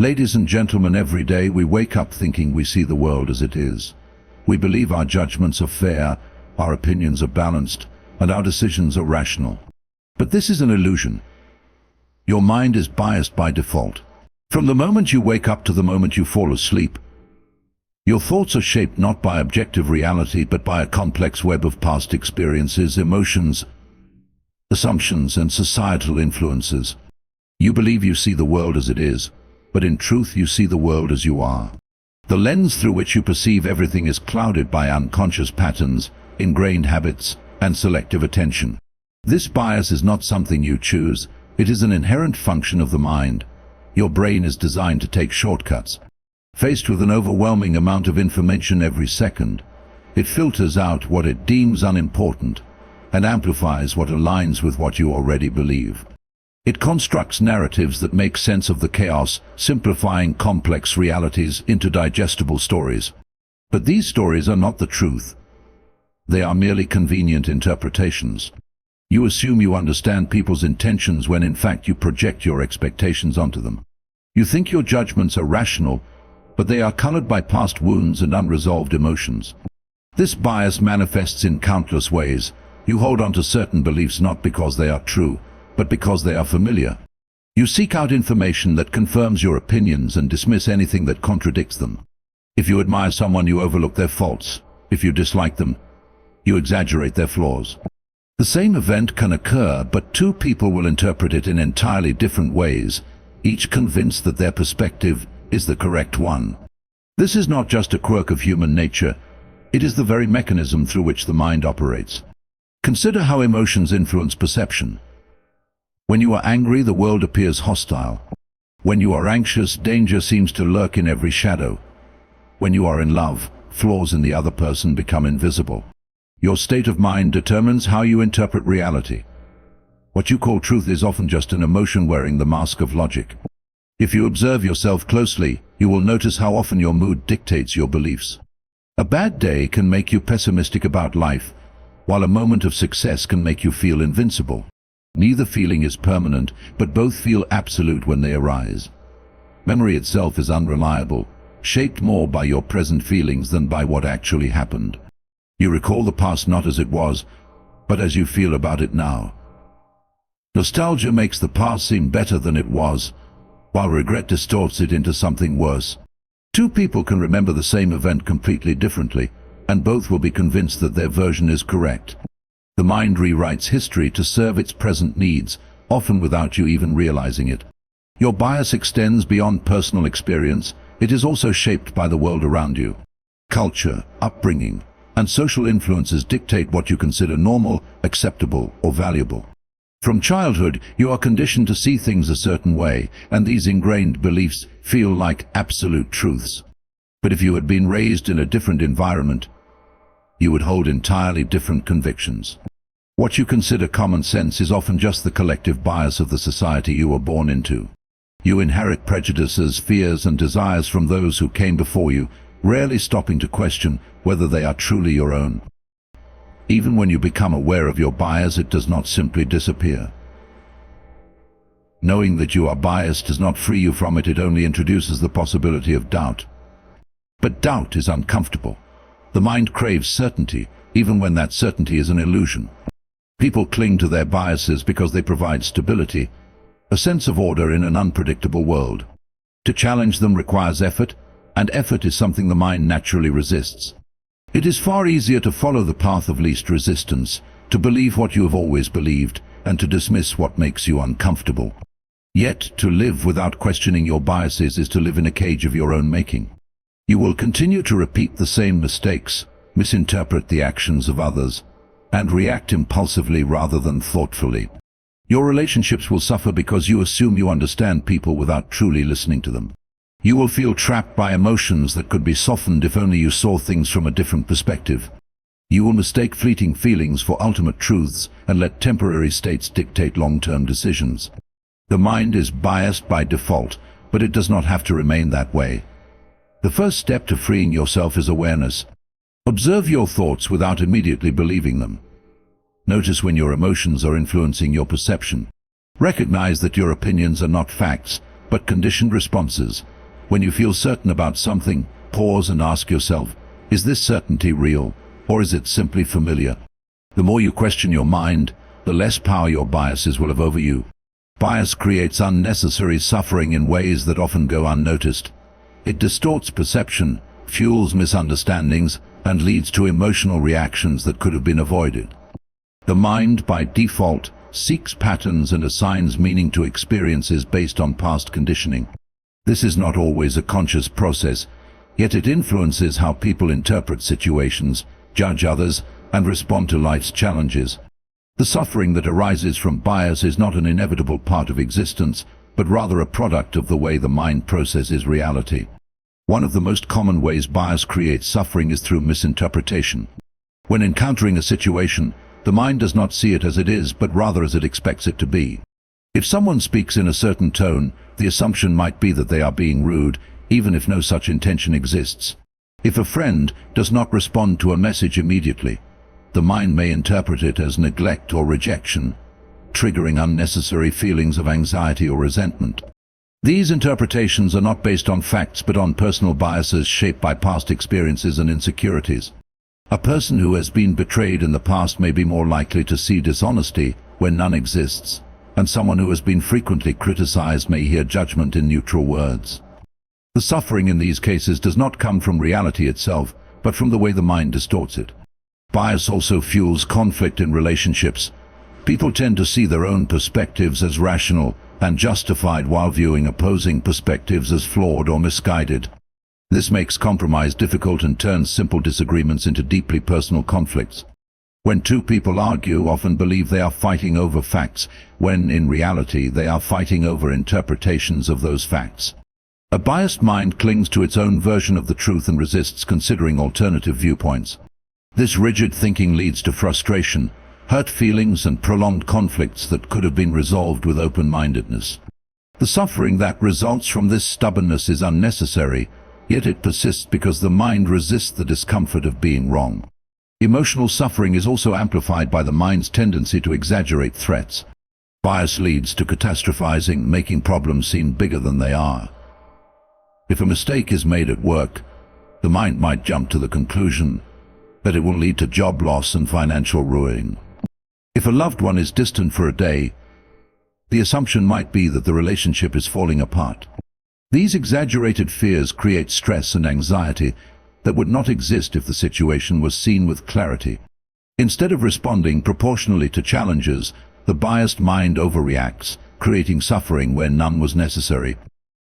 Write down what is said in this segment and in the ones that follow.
Ladies and gentlemen, every day we wake up thinking we see the world as it is. We believe our judgments are fair, our opinions are balanced, and our decisions are rational. But this is an illusion. Your mind is biased by default. From the moment you wake up to the moment you fall asleep, your thoughts are shaped not by objective reality but by a complex web of past experiences, emotions, assumptions, and societal influences. You believe you see the world as it is, but in truth you see the world as you are. The lens through which you perceive everything is clouded by unconscious patterns, ingrained habits, and selective attention. This bias is not something you choose, it is an inherent function of the mind. Your brain is designed to take shortcuts. Faced with an overwhelming amount of information every second, it filters out what it deems unimportant and amplifies what aligns with what you already believe. It constructs narratives that make sense of the chaos, simplifying complex realities into digestible stories. But these stories are not the truth. They are merely convenient interpretations. You assume you understand people's intentions when in fact you project your expectations onto them. You think your judgments are rational, but they are colored by past wounds and unresolved emotions. This bias manifests in countless ways. You hold on to certain beliefs not because they are true, but because they are familiar. You seek out information that confirms your opinions and dismiss anything that contradicts them. If you admire someone, you overlook their faults. If you dislike them, you exaggerate their flaws. The same event can occur, but two people will interpret it in entirely different ways, each convinced that their perspective is the correct one. This is not just a quirk of human nature, it is the very mechanism through which the mind operates. Consider how emotions influence perception. When you are angry, the world appears hostile. When you are anxious, danger seems to lurk in every shadow. When you are in love, flaws in the other person become invisible. Your state of mind determines how you interpret reality. What you call truth is often just an emotion wearing the mask of logic. If you observe yourself closely, you will notice how often your mood dictates your beliefs. A bad day can make you pessimistic about life, while a moment of success can make you feel invincible. Neither feeling is permanent, but both feel absolute when they arise. Memory itself is unreliable, shaped more by your present feelings than by what actually happened. You recall the past not as it was, but as you feel about it now. Nostalgia makes the past seem better than it was, while regret distorts it into something worse. Two people can remember the same event completely differently, and both will be convinced that their version is correct. The mind rewrites history to serve its present needs, often without you even realizing it. Your bias extends beyond personal experience. It is also shaped by the world around you. Culture, upbringing, and social influences dictate what you consider normal, acceptable, or valuable. From childhood, you are conditioned to see things a certain way, and these ingrained beliefs feel like absolute truths. But if you had been raised in a different environment, you would hold entirely different convictions. What you consider common sense is often just the collective bias of the society you were born into. You inherit prejudices, fears, and desires from those who came before you, rarely stopping to question whether they are truly your own. Even when you become aware of your bias, it does not simply disappear. Knowing that you are biased does not free you from it, it only introduces the possibility of doubt. But doubt is uncomfortable. The mind craves certainty, even when that certainty is an illusion. People cling to their biases because they provide stability, a sense of order in an unpredictable world. To challenge them requires effort, and effort is something the mind naturally resists. It is far easier to follow the path of least resistance, to believe what you have always believed, and to dismiss what makes you uncomfortable. Yet, to live without questioning your biases is to live in a cage of your own making. You will continue to repeat the same mistakes, misinterpret the actions of others, and react impulsively rather than thoughtfully. Your relationships will suffer because you assume you understand people without truly listening to them. You will feel trapped by emotions that could be softened if only you saw things from a different perspective. You will mistake fleeting feelings for ultimate truths and let temporary states dictate long-term decisions. The mind is biased by default, but it does not have to remain that way. The first step to freeing yourself is awareness. Observe your thoughts without immediately believing them. Notice when your emotions are influencing your perception. Recognize that your opinions are not facts, but conditioned responses. When you feel certain about something, pause and ask yourself, is this certainty real, or is it simply familiar? The more you question your mind, the less power your biases will have over you. Bias creates unnecessary suffering in ways that often go unnoticed. It distorts perception, fuels misunderstandings, and leads to emotional reactions that could have been avoided. The mind, by default, seeks patterns and assigns meaning to experiences based on past conditioning. This is not always a conscious process, yet it influences how people interpret situations, judge others, and respond to life's challenges. The suffering that arises from bias is not an inevitable part of existence, but rather a product of the way the mind processes reality. One of the most common ways bias creates suffering is through misinterpretation. When encountering a situation, the mind does not see it as it is, but rather as it expects it to be. If someone speaks in a certain tone, the assumption might be that they are being rude, even if no such intention exists. If a friend does not respond to a message immediately, the mind may interpret it as neglect or rejection, triggering unnecessary feelings of anxiety or resentment. These interpretations are not based on facts but on personal biases shaped by past experiences and insecurities. A person who has been betrayed in the past may be more likely to see dishonesty when none exists, and someone who has been frequently criticized may hear judgment in neutral words. The suffering in these cases does not come from reality itself, but from the way the mind distorts it. Bias also fuels conflict in relationships. People tend to see their own perspectives as rational and justified while viewing opposing perspectives as flawed or misguided. This makes compromise difficult and turns simple disagreements into deeply personal conflicts. When two people argue, often believe they are fighting over facts, when in reality they are fighting over interpretations of those facts. A biased mind clings to its own version of the truth and resists considering alternative viewpoints. This rigid thinking leads to frustration, hurt feelings, and prolonged conflicts that could have been resolved with open-mindedness. The suffering that results from this stubbornness is unnecessary, yet it persists because the mind resists the discomfort of being wrong. Emotional suffering is also amplified by the mind's tendency to exaggerate threats. Bias leads to catastrophizing, making problems seem bigger than they are. If a mistake is made at work, the mind might jump to the conclusion that it will lead to job loss and financial ruin. If a loved one is distant for a day, the assumption might be that the relationship is falling apart. These exaggerated fears create stress and anxiety that would not exist if the situation was seen with clarity. Instead of responding proportionally to challenges, the biased mind overreacts, creating suffering where none was necessary.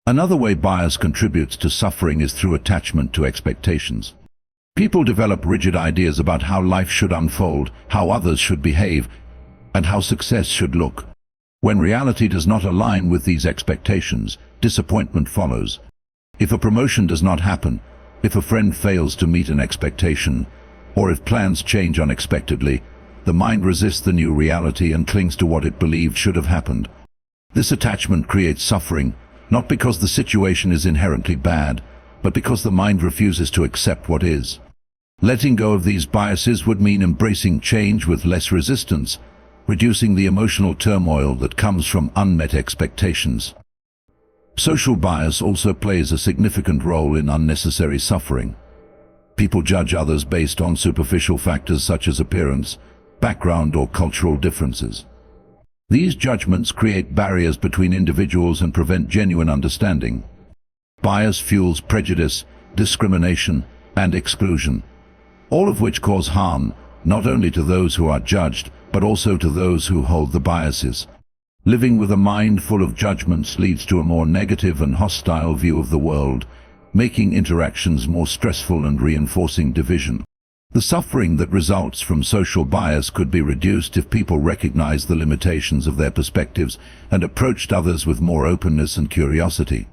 Another way bias contributes to suffering is through attachment to expectations. People develop rigid ideas about how life should unfold, how others should behave, and how success should look. When reality does not align with these expectations, disappointment follows. If a promotion does not happen, if a friend fails to meet an expectation, or if plans change unexpectedly, the mind resists the new reality and clings to what it believed should have happened. This attachment creates suffering, not because the situation is inherently bad, but because the mind refuses to accept what is. Letting go of these biases would mean embracing change with less resistance, reducing the emotional turmoil that comes from unmet expectations. Social bias also plays a significant role in unnecessary suffering. People judge others based on superficial factors such as appearance, background, or cultural differences. These judgments create barriers between individuals and prevent genuine understanding. Bias fuels prejudice, discrimination, and exclusion, all of which cause harm not only to those who are judged, but also to those who hold the biases. Living with a mind full of judgments leads to a more negative and hostile view of the world, making interactions more stressful and reinforcing division. The suffering that results from social bias could be reduced if people recognized the limitations of their perspectives and approached others with more openness and curiosity.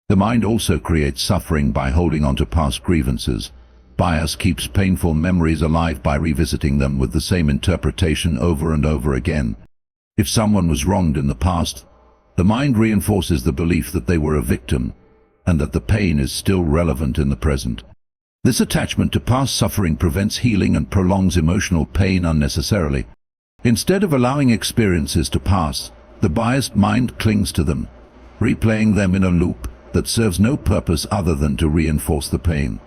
The mind also creates suffering by holding on to past grievances. Bias keeps painful memories alive by revisiting them with the same interpretation over and over again. If someone was wronged in the past, the mind reinforces the belief that they were a victim and that the pain is still relevant in the present. This attachment to past suffering prevents healing and prolongs emotional pain unnecessarily. Instead of allowing experiences to pass, the biased mind clings to them, replaying them in a loop that serves no purpose other than to reinforce the pain.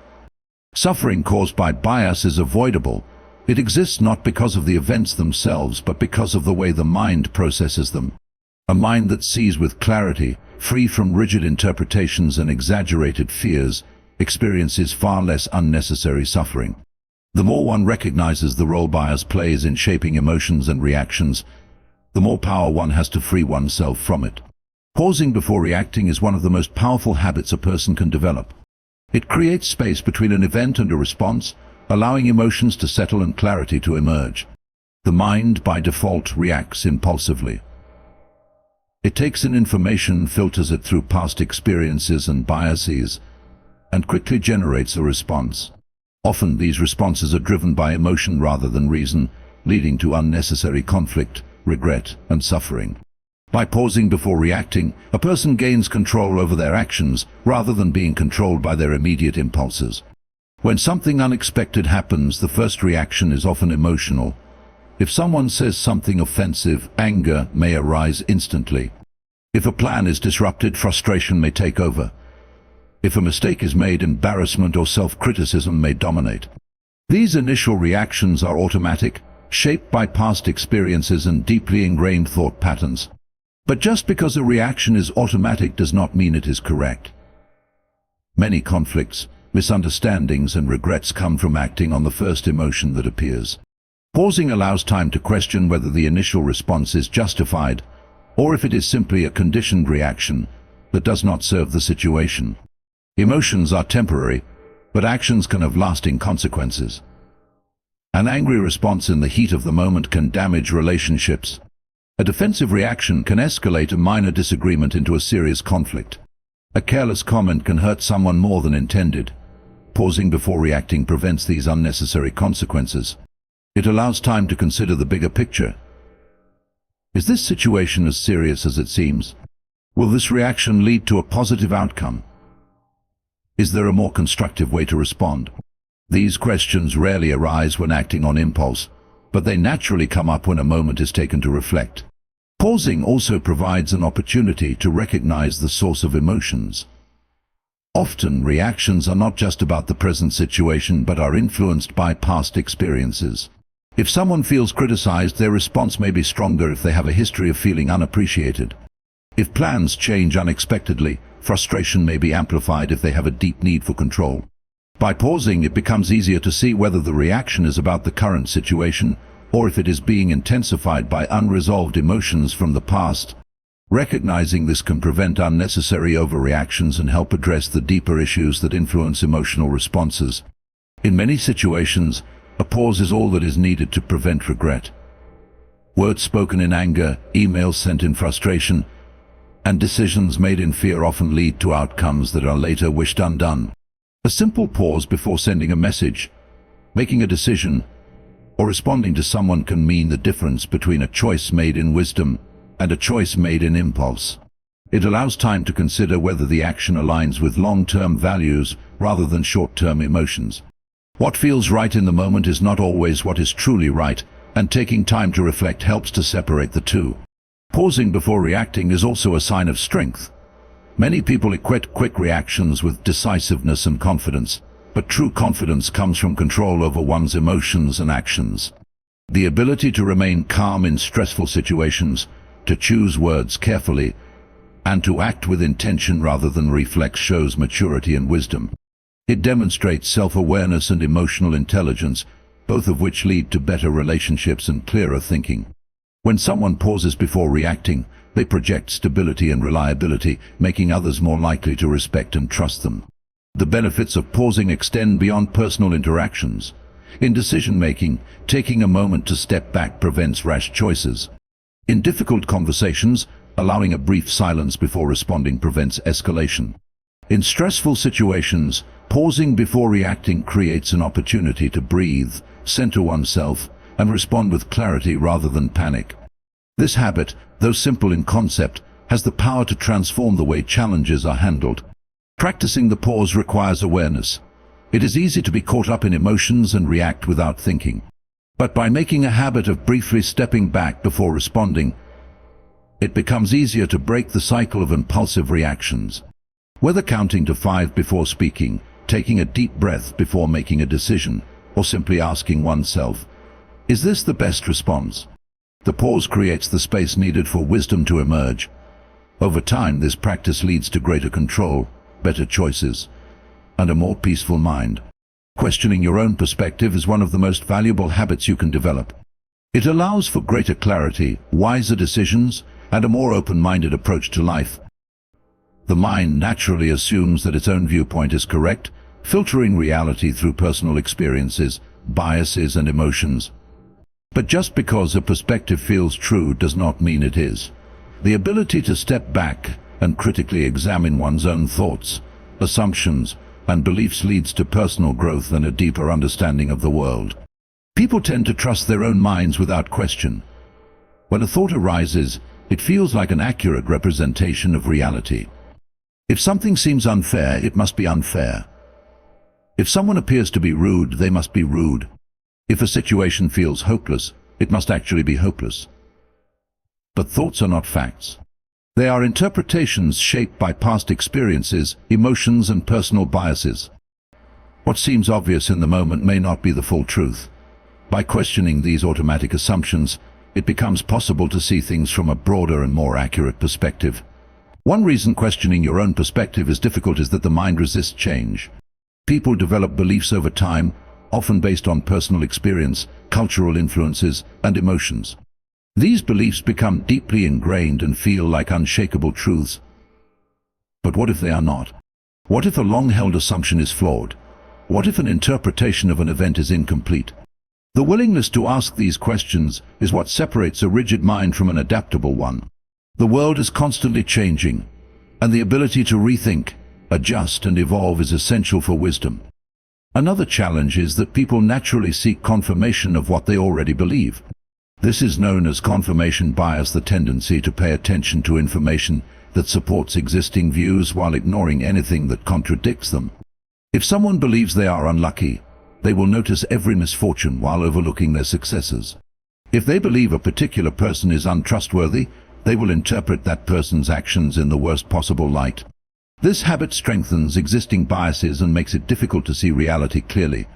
Suffering caused by bias is avoidable. It exists not because of the events themselves, but because of the way the mind processes them. A mind that sees with clarity, free from rigid interpretations and exaggerated fears, experiences far less unnecessary suffering. The more one recognizes the role bias plays in shaping emotions and reactions, the more power one has to free oneself from it. Pausing before reacting is one of the most powerful habits a person can develop. It creates space between an event and a response, allowing emotions to settle and clarity to emerge. The mind, by default, reacts impulsively. It takes in information, filters it through past experiences and biases, and quickly generates a response. Often these responses are driven by emotion rather than reason, leading to unnecessary conflict, regret, and suffering. By pausing before reacting, a person gains control over their actions rather than being controlled by their immediate impulses. When something unexpected happens, the first reaction is often emotional. If someone says something offensive, anger may arise instantly. If a plan is disrupted, frustration may take over. If a mistake is made, embarrassment or self-criticism may dominate. These initial reactions are automatic, shaped by past experiences and deeply ingrained thought patterns. But just because a reaction is automatic does not mean it is correct. Many conflicts, misunderstandings and regrets come from acting on the first emotion that appears. Pausing allows time to question whether the initial response is justified, or if it is simply a conditioned reaction that does not serve the situation. Emotions are temporary, but actions can have lasting consequences. An angry response in the heat of the moment can damage relationships. A defensive reaction can escalate a minor disagreement into a serious conflict. A careless comment can hurt someone more than intended. Pausing before reacting prevents these unnecessary consequences. It allows time to consider the bigger picture. Is this situation as serious as it seems? Will this reaction lead to a positive outcome? Is there a more constructive way to respond? These questions rarely arise when acting on impulse, but they naturally come up when a moment is taken to reflect. Pausing also provides an opportunity to recognize the source of emotions. Often, reactions are not just about the present situation, but are influenced by past experiences. If someone feels criticized, their response may be stronger if they have a history of feeling unappreciated. If plans change unexpectedly, frustration may be amplified if they have a deep need for control. By pausing, it becomes easier to see whether the reaction is about the current situation, or if it is being intensified by unresolved emotions from the past. Recognizing this can prevent unnecessary overreactions and help address the deeper issues that influence emotional responses. In many situations, a pause is all that is needed to prevent regret. Words spoken in anger, emails sent in frustration, and decisions made in fear often lead to outcomes that are later wished undone. A simple pause before sending a message, making a decision, or responding to someone can mean the difference between a choice made in wisdom and a choice made in impulse. It allows time to consider whether the action aligns with long-term values rather than short-term emotions. What feels right in the moment is not always what is truly right, and taking time to reflect helps to separate the two. Pausing before reacting is also a sign of strength. Many people equate quick reactions with decisiveness and confidence, but true confidence comes from control over one's emotions and actions. The ability to remain calm in stressful situations, to choose words carefully, and to act with intention rather than reflex shows maturity and wisdom. It demonstrates self-awareness and emotional intelligence, both of which lead to better relationships and clearer thinking. When someone pauses before reacting, they project stability and reliability, making others more likely to respect and trust them. The benefits of pausing extend beyond personal interactions. In decision-making, taking a moment to step back prevents rash choices. In difficult conversations, allowing a brief silence before responding prevents escalation. In stressful situations, pausing before reacting creates an opportunity to breathe, center oneself, and respond with clarity rather than panic. This habit, though simple in concept, has the power to transform the way challenges are handled. Practicing the pause requires awareness. It is easy to be caught up in emotions and react without thinking. But by making a habit of briefly stepping back before responding, it becomes easier to break the cycle of impulsive reactions. Whether counting to 5 before speaking, taking a deep breath before making a decision, or simply asking oneself, is this the best response? The pause creates the space needed for wisdom to emerge. Over time, this practice leads to greater control, better choices, and a more peaceful mind. Questioning your own perspective is one of the most valuable habits you can develop. It allows for greater clarity, wiser decisions, and a more open-minded approach to life. The mind naturally assumes that its own viewpoint is correct, filtering reality through personal experiences, biases, and emotions. But just because a perspective feels true does not mean it is. The ability to step back and critically examine one's own thoughts, assumptions, and beliefs leads to personal growth and a deeper understanding of the world. People tend to trust their own minds without question. When a thought arises, it feels like an accurate representation of reality. If something seems unfair, it must be unfair. If someone appears to be rude, they must be rude. If a situation feels hopeless, it must actually be hopeless. But thoughts are not facts. They are interpretations shaped by past experiences, emotions, and personal biases. What seems obvious in the moment may not be the full truth. By questioning these automatic assumptions, it becomes possible to see things from a broader and more accurate perspective. One reason questioning your own perspective is difficult is that the mind resists change. People develop beliefs over time, often based on personal experience, cultural influences, and emotions. These beliefs become deeply ingrained and feel like unshakable truths. But what if they are not? What if a long-held assumption is flawed? What if an interpretation of an event is incomplete? The willingness to ask these questions is what separates a rigid mind from an adaptable one. The world is constantly changing, and the ability to rethink, adjust, and evolve is essential for wisdom. Another challenge is that people naturally seek confirmation of what they already believe. This is known as confirmation bias, the tendency to pay attention to information that supports existing views while ignoring anything that contradicts them. If someone believes they are unlucky, they will notice every misfortune while overlooking their successes. If they believe a particular person is untrustworthy, they will interpret that person's actions in the worst possible light. This habit strengthens existing biases and makes it difficult to see reality clearly.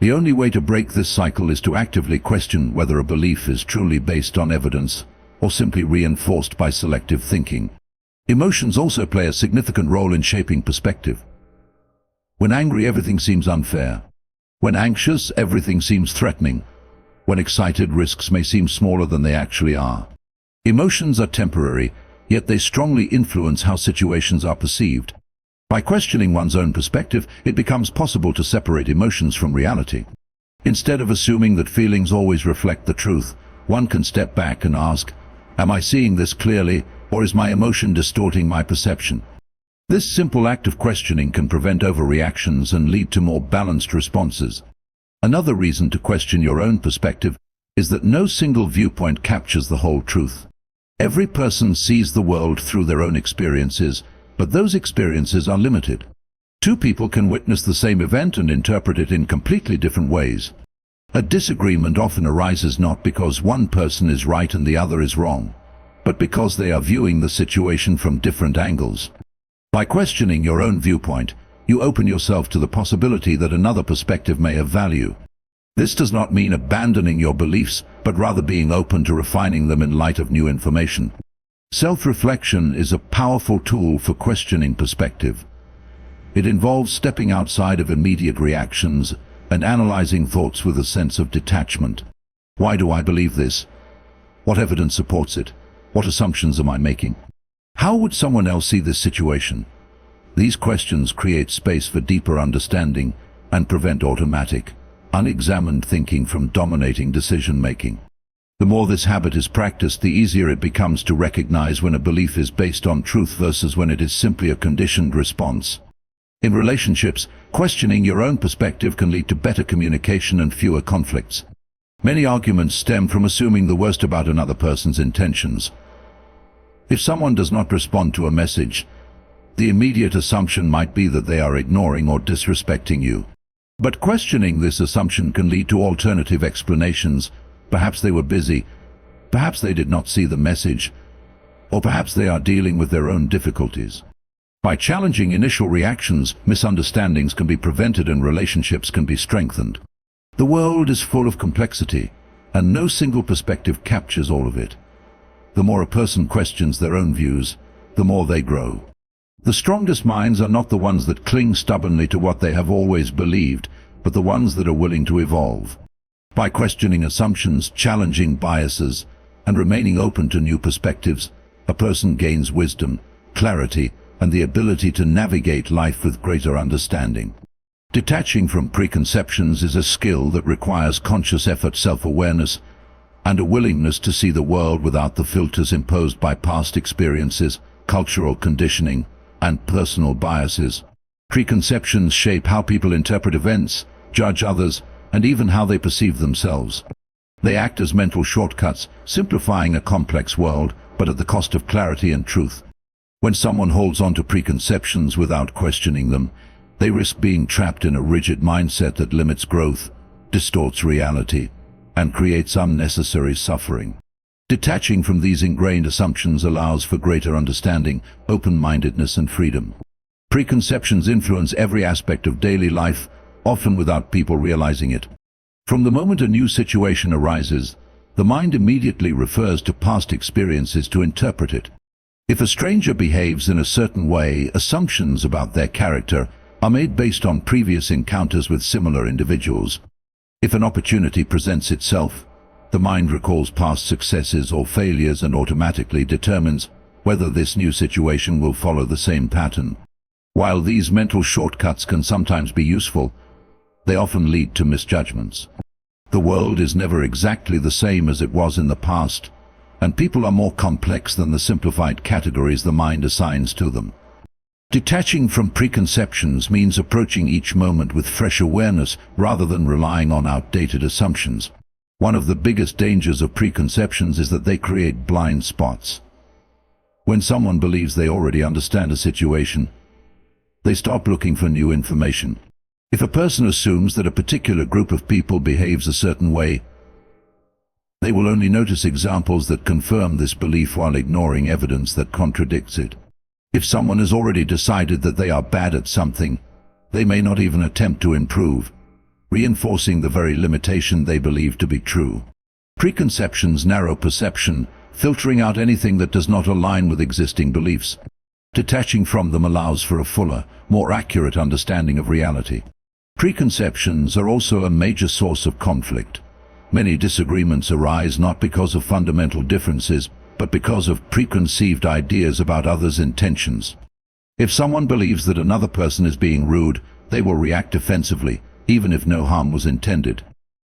The only way to break this cycle is to actively question whether a belief is truly based on evidence or simply reinforced by selective thinking. Emotions also play a significant role in shaping perspective. When angry, everything seems unfair. When anxious, everything seems threatening. When excited, risks may seem smaller than they actually are. Emotions are temporary, yet they strongly influence how situations are perceived. By questioning one's own perspective, it becomes possible to separate emotions from reality. Instead of assuming that feelings always reflect the truth, one can step back and ask, am I seeing this clearly, or is my emotion distorting my perception? This simple act of questioning can prevent overreactions and lead to more balanced responses. Another reason to question your own perspective is that no single viewpoint captures the whole truth. Every person sees the world through their own experiences, but those experiences are limited. Two people can witness the same event and interpret it in completely different ways. A disagreement often arises not because one person is right and the other is wrong, but because they are viewing the situation from different angles. By questioning your own viewpoint, you open yourself to the possibility that another perspective may have value. This does not mean abandoning your beliefs, but rather being open to refining them in light of new information. Self-reflection is a powerful tool for questioning perspective. It involves stepping outside of immediate reactions and analyzing thoughts with a sense of detachment. Why do I believe this? What evidence supports it? What assumptions am I making? How would someone else see this situation? These questions create space for deeper understanding and prevent automatic, unexamined thinking from dominating decision-making. The more this habit is practiced, the easier it becomes to recognize when a belief is based on truth versus when it is simply a conditioned response. In relationships, questioning your own perspective can lead to better communication and fewer conflicts. Many arguments stem from assuming the worst about another person's intentions. If someone does not respond to a message, the immediate assumption might be that they are ignoring or disrespecting you. But questioning this assumption can lead to alternative explanations. Perhaps they were busy. Perhaps they did not see the message. or perhaps they are dealing with their own difficulties. By challenging initial reactions, misunderstandings can be prevented and relationships can be strengthened. The world is full of complexity, and no single perspective captures all of it. The more a person questions their own views, the more they grow. The strongest minds are not the ones that cling stubbornly to what they have always believed, but the ones that are willing to evolve. By questioning assumptions, challenging biases, and remaining open to new perspectives, a person gains wisdom, clarity, and the ability to navigate life with greater understanding. Detaching from preconceptions is a skill that requires conscious effort, self-awareness, and a willingness to see the world without the filters imposed by past experiences, cultural conditioning, and personal biases. Preconceptions shape how people interpret events, judge others, and even how they perceive themselves. They act as mental shortcuts, simplifying a complex world, but at the cost of clarity and truth. When someone holds on to preconceptions without questioning them, they risk being trapped in a rigid mindset that limits growth, distorts reality, and creates unnecessary suffering. Detaching from these ingrained assumptions allows for greater understanding, open-mindedness, and freedom. Preconceptions influence every aspect of daily life, often without people realizing it. From the moment a new situation arises, the mind immediately refers to past experiences to interpret it. If a stranger behaves in a certain way, assumptions about their character are made based on previous encounters with similar individuals. If an opportunity presents itself, the mind recalls past successes or failures and automatically determines whether this new situation will follow the same pattern. While these mental shortcuts can sometimes be useful, they often lead to misjudgments. The world is never exactly the same as it was in the past, and people are more complex than the simplified categories the mind assigns to them. Detaching from preconceptions means approaching each moment with fresh awareness rather than relying on outdated assumptions. One of the biggest dangers of preconceptions is that they create blind spots. When someone believes they already understand a situation, they stop looking for new information. If a person assumes that a particular group of people behaves a certain way, they will only notice examples that confirm this belief while ignoring evidence that contradicts it. If someone has already decided that they are bad at something, they may not even attempt to improve, reinforcing the very limitation they believe to be true. Preconceptions narrow perception, filtering out anything that does not align with existing beliefs. Detaching from them allows for a fuller, more accurate understanding of reality. Preconceptions are also a major source of conflict. Many disagreements arise not because of fundamental differences, but because of preconceived ideas about others' intentions. If someone believes that another person is being rude, they will react defensively, even if no harm was intended.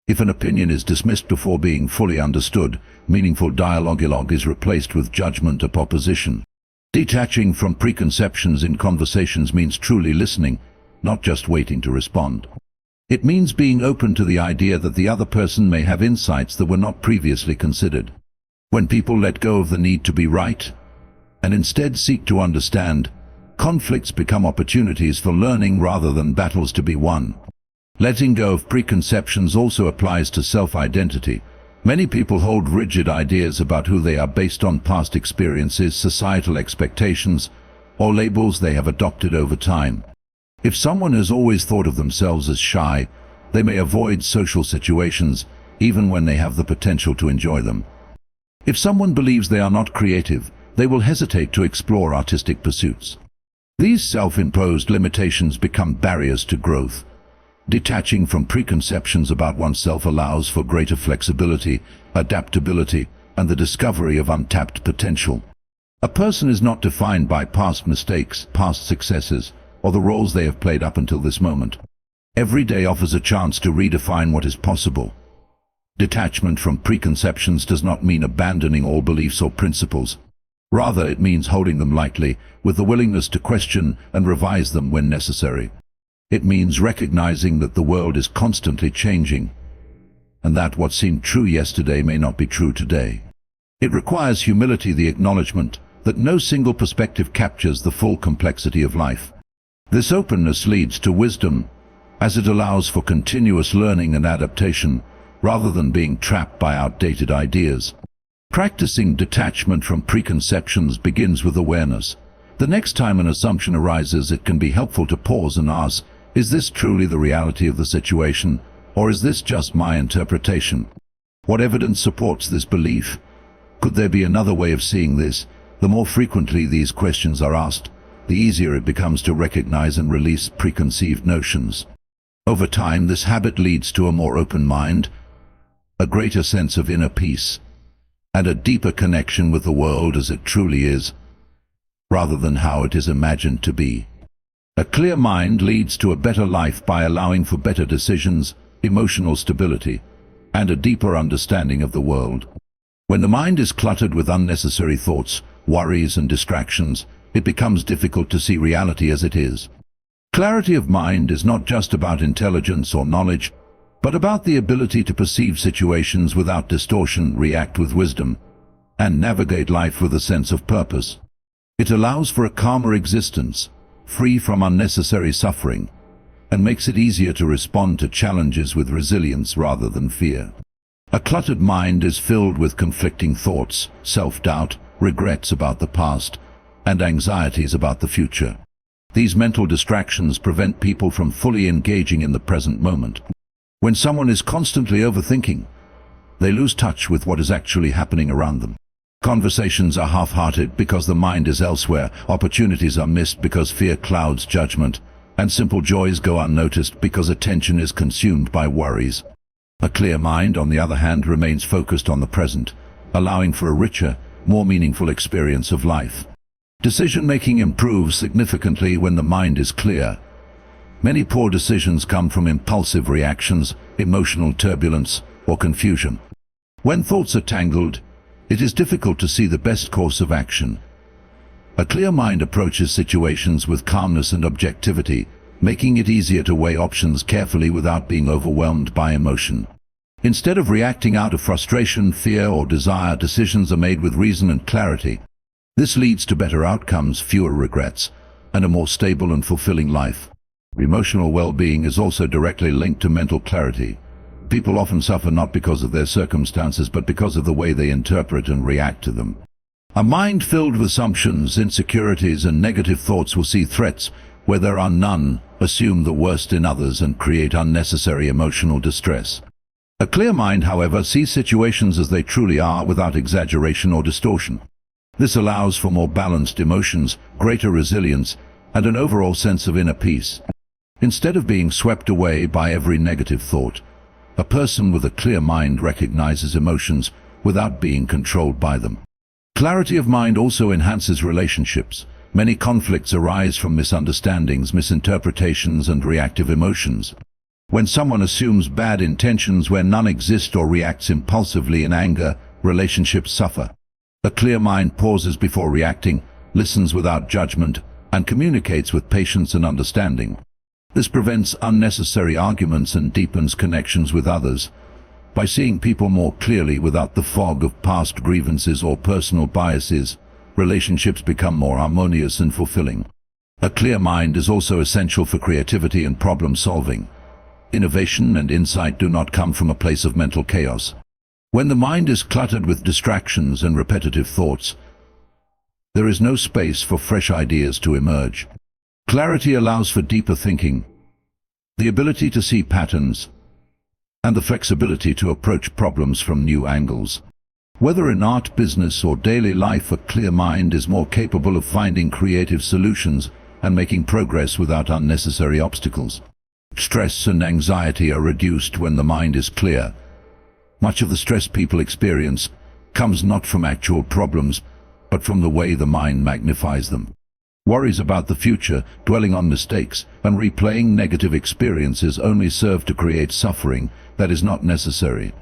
If an opinion is dismissed before being fully understood, meaningful dialogue is replaced with judgment or opposition. Detaching from preconceptions in conversations means truly listening, not just waiting to respond. It means being open to the idea that the other person may have insights that were not previously considered. When people let go of the need to be right, and instead seek to understand, conflicts become opportunities for learning rather than battles to be won. Letting go of preconceptions also applies to self-identity. Many people hold rigid ideas about who they are based on past experiences, societal expectations, or labels they have adopted over time. If someone has always thought of themselves as shy, they may avoid social situations, even when they have the potential to enjoy them. If someone believes they are not creative, they will hesitate to explore artistic pursuits. These self-imposed limitations become barriers to growth. Detaching from preconceptions about oneself allows for greater flexibility, adaptability, and the discovery of untapped potential. A person is not defined by past mistakes, past successes, or the roles they have played up until this moment. Every day offers a chance to redefine what is possible. Detachment from preconceptions does not mean abandoning all beliefs or principles. Rather, it means holding them lightly, with the willingness to question and revise them when necessary. It means recognizing that the world is constantly changing, and that what seemed true yesterday may not be true today. It requires humility, the acknowledgement that no single perspective captures the full complexity of life. This openness leads to wisdom, as it allows for continuous learning and adaptation, rather than being trapped by outdated ideas. Practicing detachment from preconceptions begins with awareness. The next time an assumption arises, it can be helpful to pause and ask, is this truly the reality of the situation, or is this just my interpretation? What evidence supports this belief? Could there be another way of seeing this? The more frequently these questions are asked, the easier it becomes to recognize and release preconceived notions. Over time, this habit leads to a more open mind, a greater sense of inner peace, and a deeper connection with the world as it truly is, rather than how it is imagined to be. A clear mind leads to a better life by allowing for better decisions, emotional stability, and a deeper understanding of the world. When the mind is cluttered with unnecessary thoughts, worries, and distractions, it becomes difficult to see reality as it is. Clarity of mind is not just about intelligence or knowledge, but about the ability to perceive situations without distortion, react with wisdom, and navigate life with a sense of purpose. It allows for a calmer existence, free from unnecessary suffering, and makes it easier to respond to challenges with resilience rather than fear. A cluttered mind is filled with conflicting thoughts, self-doubt, regrets about the past, and anxieties about the future. These mental distractions prevent people from fully engaging in the present moment. When someone is constantly overthinking, they lose touch with what is actually happening around them. Conversations are half-hearted because the mind is elsewhere, opportunities are missed because fear clouds judgment, and simple joys go unnoticed because attention is consumed by worries. A clear mind, on the other hand, remains focused on the present, allowing for a richer, more meaningful experience of life. Decision-making improves significantly when the mind is clear. Many poor decisions come from impulsive reactions, emotional turbulence, or confusion. When thoughts are tangled, it is difficult to see the best course of action. A clear mind approaches situations with calmness and objectivity, making it easier to weigh options carefully without being overwhelmed by emotion. Instead of reacting out of frustration, fear, or desire, decisions are made with reason and clarity. This leads to better outcomes, fewer regrets, and a more stable and fulfilling life. Emotional well-being is also directly linked to mental clarity. People often suffer not because of their circumstances, but because of the way they interpret and react to them. A mind filled with assumptions, insecurities, and negative thoughts will see threats where there are none, assume the worst in others, and create unnecessary emotional distress. A clear mind, however, sees situations as they truly are without exaggeration or distortion. This allows for more balanced emotions, greater resilience, and an overall sense of inner peace. Instead of being swept away by every negative thought, a person with a clear mind recognizes emotions without being controlled by them. Clarity of mind also enhances relationships. Many conflicts arise from misunderstandings, misinterpretations, and reactive emotions. When someone assumes bad intentions where none exist or reacts impulsively in anger, relationships suffer. A clear mind pauses before reacting, listens without judgment, and communicates with patience and understanding. This prevents unnecessary arguments and deepens connections with others. By seeing people more clearly without the fog of past grievances or personal biases, relationships become more harmonious and fulfilling. A clear mind is also essential for creativity and problem-solving. Innovation and insight do not come from a place of mental chaos. When the mind is cluttered with distractions and repetitive thoughts, there is no space for fresh ideas to emerge. Clarity allows for deeper thinking, the ability to see patterns, and the flexibility to approach problems from new angles. Whether in art, business, or daily life, a clear mind is more capable of finding creative solutions and making progress without unnecessary obstacles. Stress and anxiety are reduced when the mind is clear. Much of the stress people experience comes not from actual problems, but from the way the mind magnifies them. Worries about the future, dwelling on mistakes, and replaying negative experiences only serve to create suffering that is not necessary.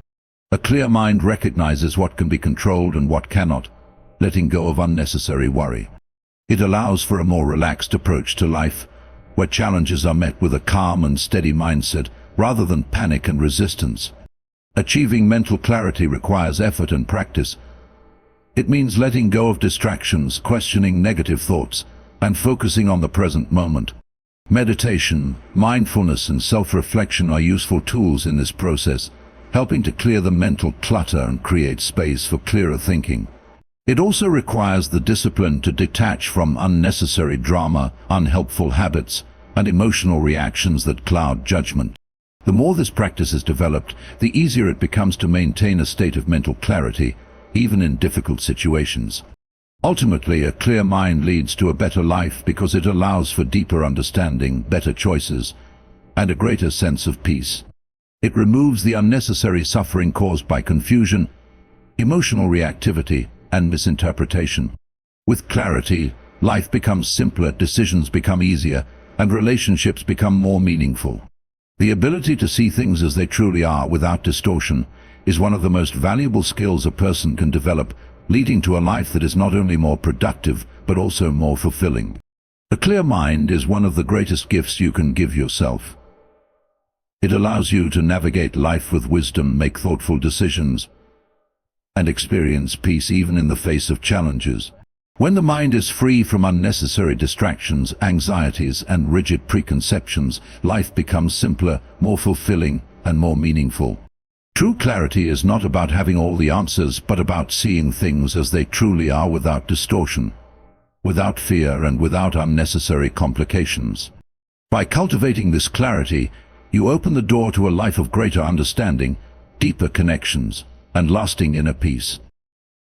A clear mind recognizes what can be controlled and what cannot, letting go of unnecessary worry. It allows for a more relaxed approach to life, where challenges are met with a calm and steady mindset rather than panic and resistance. Achieving mental clarity requires effort and practice. It means letting go of distractions, questioning negative thoughts, and focusing on the present moment. Meditation, mindfulness, and self-reflection are useful tools in this process, helping to clear the mental clutter and create space for clearer thinking. It also requires the discipline to detach from unnecessary drama, unhelpful habits, and emotional reactions that cloud judgment. The more this practice is developed, the easier it becomes to maintain a state of mental clarity, even in difficult situations. Ultimately, a clear mind leads to a better life because it allows for deeper understanding, better choices, and a greater sense of peace. It removes the unnecessary suffering caused by confusion, emotional reactivity, and misinterpretation. With clarity, life becomes simpler, decisions become easier, and relationships become more meaningful. The ability to see things as they truly are without distortion is one of the most valuable skills a person can develop, leading to a life that is not only more productive, but also more fulfilling. A clear mind is one of the greatest gifts you can give yourself. It allows you to navigate life with wisdom, make thoughtful decisions, and experience peace even in the face of challenges. When the mind is free from unnecessary distractions, anxieties, and rigid preconceptions, life becomes simpler, more fulfilling, and more meaningful. True clarity is not about having all the answers, but about seeing things as they truly are without distortion, without fear, and without unnecessary complications. By cultivating this clarity, you open the door to a life of greater understanding, deeper connections, and lasting inner peace.